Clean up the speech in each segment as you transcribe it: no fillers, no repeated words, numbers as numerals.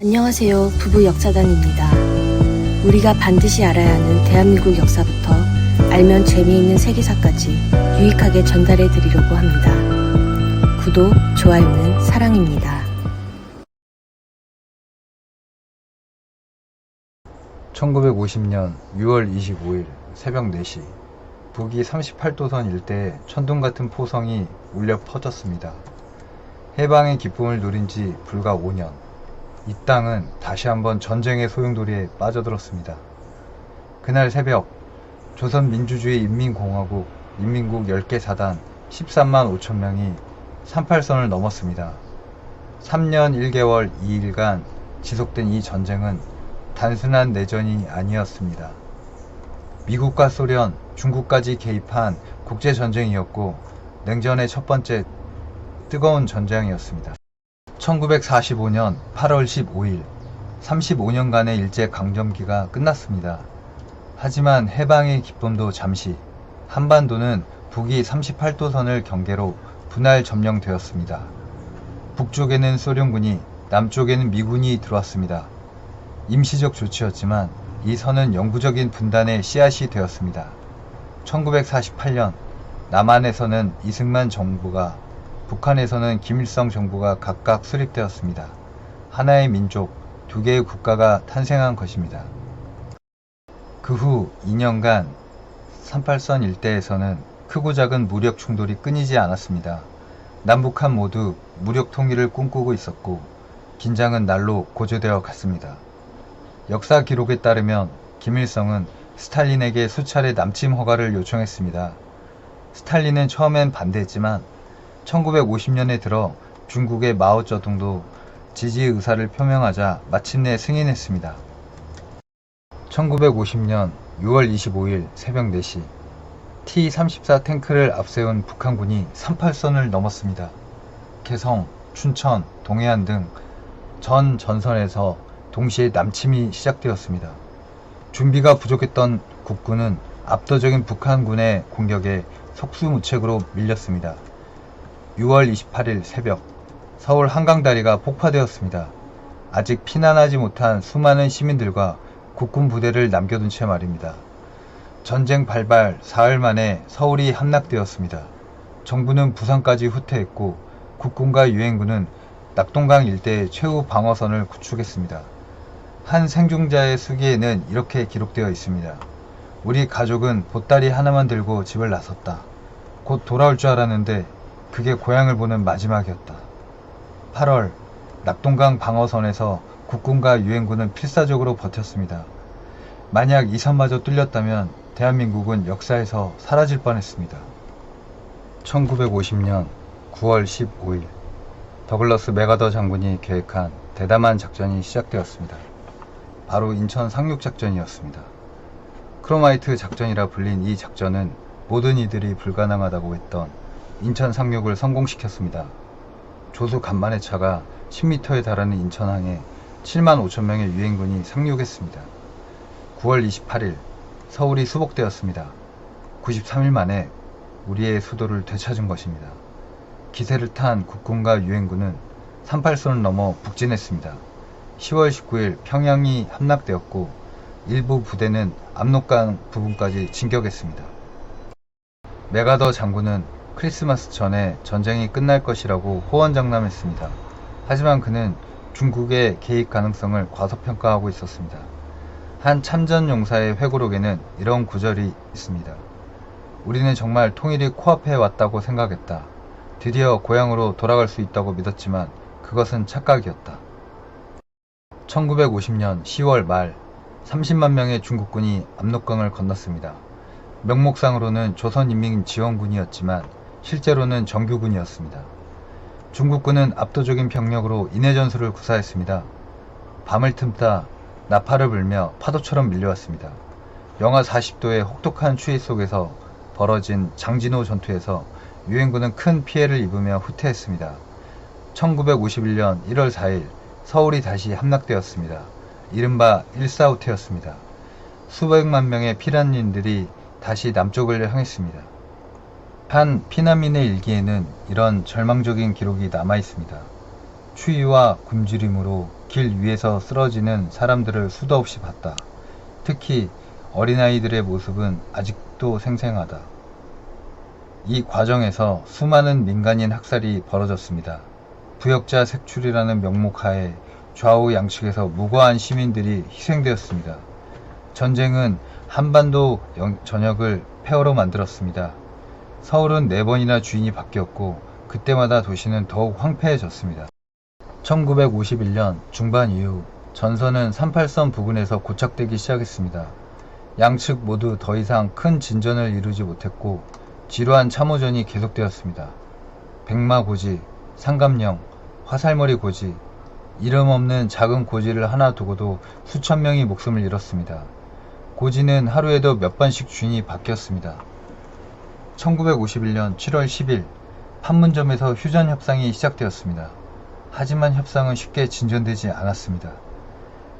안녕하세요. 부부 역사단입니다. 우리가 반드시 알아야 하는 대한민국 역사부터 알면 재미있는 세계사까지 유익하게 전달해 드리려고 합니다. 구독, 좋아요는 사랑입니다. 1950년 6월 25일 새벽 4시 북위 38도선 일대에 천둥 같은 포성이 울려 퍼졌습니다. 해방의 기쁨을 누린 지 불과 5년, 이 땅은 다시 한번 전쟁의 소용돌이에 빠져들었습니다. 그날 새벽 조선민주주의 인민공화국 인민국 10개 사단 13만 5천 명이 38선을 넘었습니다. 3년 1개월 2일간 지속된 이 전쟁은 단순한 내전이 아니었습니다. 미국과 소련, 중국까지 개입한 국제전쟁이었고 냉전의 첫 번째 뜨거운 전쟁이었습니다. 1945년 8월 15일 35년간의 일제강점기가 끝났습니다. 하지만 해방의 기쁨도 잠시, 한반도는 북위 38도선을 경계로 분할 점령되었습니다. 북쪽에는 소련군이, 남쪽에는 미군이 들어왔습니다. 임시적 조치였지만 이 선은 영구적인 분단의 씨앗이 되었습니다. 1948년 남한에서는 이승만 정부가, 북한에서는 김일성 정부가 각각 수립되었습니다. 하나의 민족, 두 개의 국가가 탄생한 것입니다. 그 후 2년간 38선 일대에서는 크고 작은 무력 충돌이 끊이지 않았습니다. 남북한 모두 무력 통일을 꿈꾸고 있었고 긴장은 날로 고조되어 갔습니다. 역사 기록에 따르면 김일성은 스탈린에게 수차례 남침 허가를 요청했습니다. 스탈린은 처음엔 반대했지만 1950년에 들어 중국의 마오쩌둥도 지지 의사를 표명하자 마침내 승인했습니다. 1950년 6월 25일 새벽 4시 T-34 탱크를 앞세운 북한군이 38선을 넘었습니다. 개성, 춘천, 동해안 등 전 전선에서 동시에 남침이 시작되었습니다. 준비가 부족했던 국군은 압도적인 북한군의 공격에 속수무책으로 밀렸습니다. 6월 28일 새벽 서울 한강다리가 폭파되었습니다. 아직 피난하지 못한 수많은 시민들과 국군 부대를 남겨둔 채 말입니다. 전쟁 발발 사흘 만에 서울이 함락되었습니다. 정부는 부산까지 후퇴했고 국군과 유엔군은 낙동강 일대에 최후 방어선을 구축했습니다. 한 생존자의 수기에는 이렇게 기록되어 있습니다. 우리 가족은 보따리 하나만 들고 집을 나섰다. 곧 돌아올 줄 알았는데 그게 고향을 보는 마지막이었다. 8월 낙동강 방어선에서 국군과 유엔군은 필사적으로 버텼습니다. 만약 이 선마저 뚫렸다면 대한민국은 역사에서 사라질 뻔했습니다. 1950년 9월 15일 더글러스 맥아더 장군이 계획한 대담한 작전이 시작되었습니다. 바로 인천 상륙작전이었습니다. 크로마이트 작전이라 불린 이 작전은 모든 이들이 불가능하다고 했던 인천 상륙을 성공시켰습니다. 조수 간만의 차가 10m에 달하는 인천항에 7만 5천 명의 유엔군이 상륙했습니다. 9월 28일 서울이 수복되었습니다. 93일 만에 우리의 수도를 되찾은 것입니다. 기세를 탄 국군과 유엔군은 38선을 넘어 북진했습니다. 10월 19일 평양이 함락되었고 일부 부대는 압록강 부근까지 진격했습니다. 맥아더 장군은 크리스마스 전에 전쟁이 끝날 것이라고 호언장담했습니다. 하지만 그는 중국의 개입 가능성을 과소평가하고 있었습니다. 한 참전용사의 회고록에는 이런 구절이 있습니다. 우리는 정말 통일이 코앞에 왔다고 생각했다. 드디어 고향으로 돌아갈 수 있다고 믿었지만 그것은 착각이었다. 1950년 10월 말 30만 명의 중국군이 압록강을 건넜습니다. 명목상으로는 조선인민지원군이었지만 실제로는 정규군이었습니다. 중국군은 압도적인 병력으로 인해전술을 구사했습니다. 밤을 틈타 나팔을 불며 파도처럼 밀려왔습니다. 영하 40도의 혹독한 추위 속에서 벌어진 장진호 전투에서 유엔군은 큰 피해를 입으며 후퇴했습니다. 1951년 1월 4일 서울이 다시 함락되었습니다. 이른바 일사후퇴였습니다. 수백만 명의 피난민들이 다시 남쪽을 향했습니다. 한 피난민의 일기에는 이런 절망적인 기록이 남아있습니다. 추위와 굶주림으로 길 위에서 쓰러지는 사람들을 수도 없이 봤다. 특히 어린아이들의 모습은 아직도 생생하다. 이 과정에서 수많은 민간인 학살이 벌어졌습니다. 부역자 색출이라는 명목하에 좌우 양측에서 무고한 시민들이 희생되었습니다. 전쟁은 한반도 전역을 폐허로 만들었습니다. 서울은 4번이나 주인이 바뀌었고 그때마다 도시는 더욱 황폐해졌습니다. 1951년 중반 이후 전선은 38선 부근에서 고착되기 시작했습니다. 양측 모두 더 이상 큰 진전을 이루지 못했고 지루한 참호전이 계속되었습니다. 백마고지, 상감령, 화살머리 고지, 이름 없는 작은 고지를 하나 두고도 수천 명이 목숨을 잃었습니다. 고지는 하루에도 몇 번씩 주인이 바뀌었습니다. 1951년 7월 10일 판문점에서 휴전 협상이 시작되었습니다. 하지만 협상은 쉽게 진전되지 않았습니다.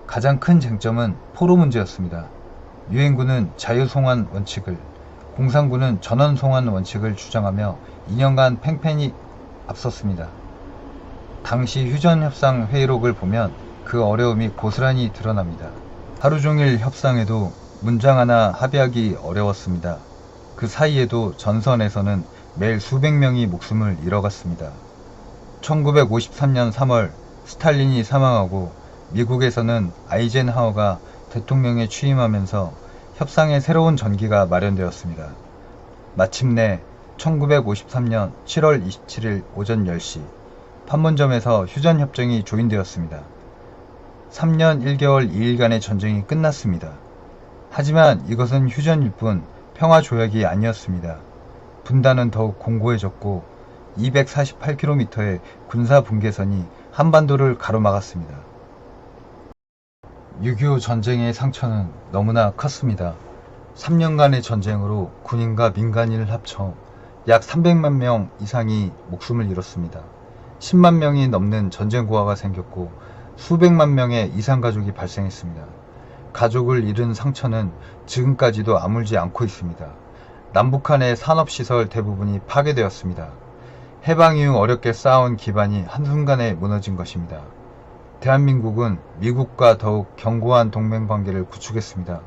가장 큰 쟁점은 포로 문제였습니다. 유엔군은 자유송환 원칙을, 공산군은 전원송환 원칙을 주장하며 2년간 팽팽히 앞섰습니다. 당시 휴전협상 회의록을 보면 그 어려움이 고스란히 드러납니다. 하루 종일 협상에도 문장 하나 합의하기 어려웠습니다. 그 사이에도 전선에서는 매일 수백 명이 목숨을 잃어갔습니다. 1953년 3월 스탈린이 사망하고 미국에서는 아이젠하워가 대통령에 취임하면서 협상의 새로운 전기가 마련되었습니다. 마침내 1953년 7월 27일 오전 10시 판문점에서 휴전협정이 조인되었습니다. 3년 1개월 2일간의 전쟁이 끝났습니다. 하지만 이것은 휴전일 뿐 평화조약이 아니었습니다. 분단은 더욱 공고해졌고 248km의 군사분계선이 한반도를 가로막았습니다. 6.25 전쟁의 상처는 너무나 컸습니다. 3년간의 전쟁으로 군인과 민간인을 합쳐 약 300만 명 이상이 목숨을 잃었습니다. 10만 명이 넘는 전쟁고아가 생겼고 수백만 명의 이산가족이 발생했습니다. 가족을 잃은 상처는 지금까지도 아물지 않고 있습니다. 남북한의 산업시설 대부분이 파괴되었습니다. 해방 이후 어렵게 쌓아온 기반이 한순간에 무너진 것입니다. 대한민국은 미국과 더욱 견고한 동맹관계를 구축했습니다.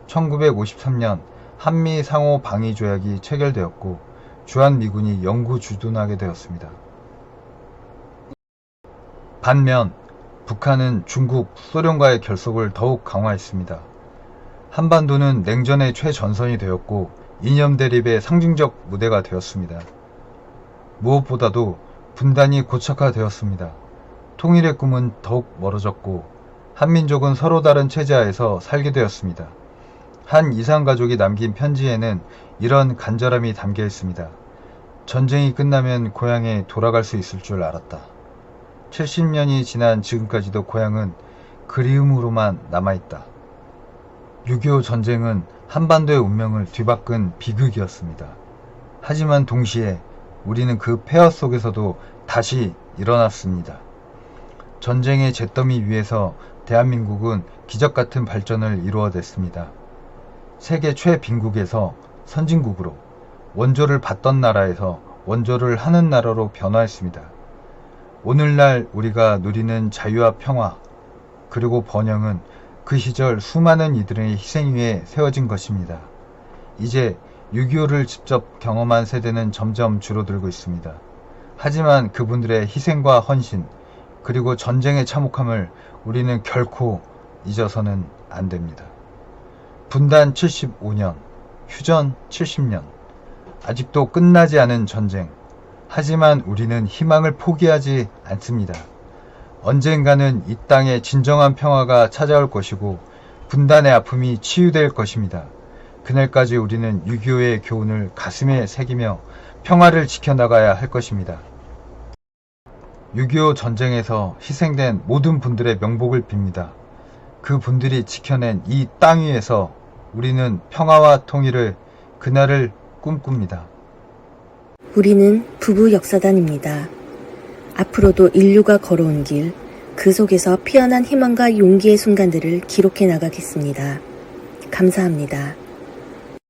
1953년 한미 상호 방위 조약이 체결되었고 주한미군이 영구 주둔하게 되었습니다. 반면 북한은 중국, 소련과의 결속을 더욱 강화했습니다. 한반도는 냉전의 최전선이 되었고 이념 대립의 상징적 무대가 되었습니다. 무엇보다도 분단이 고착화되었습니다. 통일의 꿈은 더욱 멀어졌고 한민족은 서로 다른 체제하에서 살게 되었습니다. 한 이산가족이 남긴 편지에는 이런 간절함이 담겨 있습니다. 전쟁이 끝나면 고향에 돌아갈 수 있을 줄 알았다. 70년이 지난 지금까지도 고향은 그리움으로만 남아있다. 6.25 전쟁은 한반도의 운명을 뒤바꾼 비극이었습니다. 하지만 동시에 우리는 그 폐허 속에서도 다시 일어났습니다. 전쟁의 잿더미 위에서 대한민국은 기적같은 발전을 이루어냈습니다. 세계 최빈국에서 선진국으로, 원조를 받던 나라에서 원조를 하는 나라로 변화했습니다. 오늘날 우리가 누리는 자유와 평화, 그리고 번영은 그 시절 수많은 이들의 희생 위에 세워진 것입니다. 이제 6.25를 직접 경험한 세대는 점점 줄어들고 있습니다. 하지만 그분들의 희생과 헌신, 그리고 전쟁의 참혹함을 우리는 결코 잊어서는 안 됩니다. 분단 75년, 휴전 70년, 아직도 끝나지 않은 전쟁. 하지만 우리는 희망을 포기하지 않습니다. 언젠가는 이 땅에 진정한 평화가 찾아올 것이고 분단의 아픔이 치유될 것입니다. 그날까지 우리는 6.25의 교훈을 가슴에 새기며 평화를 지켜나가야 할 것입니다. 6.25 전쟁에서 희생된 모든 분들의 명복을 빕니다. 그 분들이 지켜낸 이 땅 위에서 우리는 평화와 통일을, 그날을 꿈꿉니다. 우리는 부부 역사단입니다. 앞으로도 인류가 걸어온 길, 그 속에서 피어난 희망과 용기의 순간들을 기록해 나가겠습니다. 감사합니다.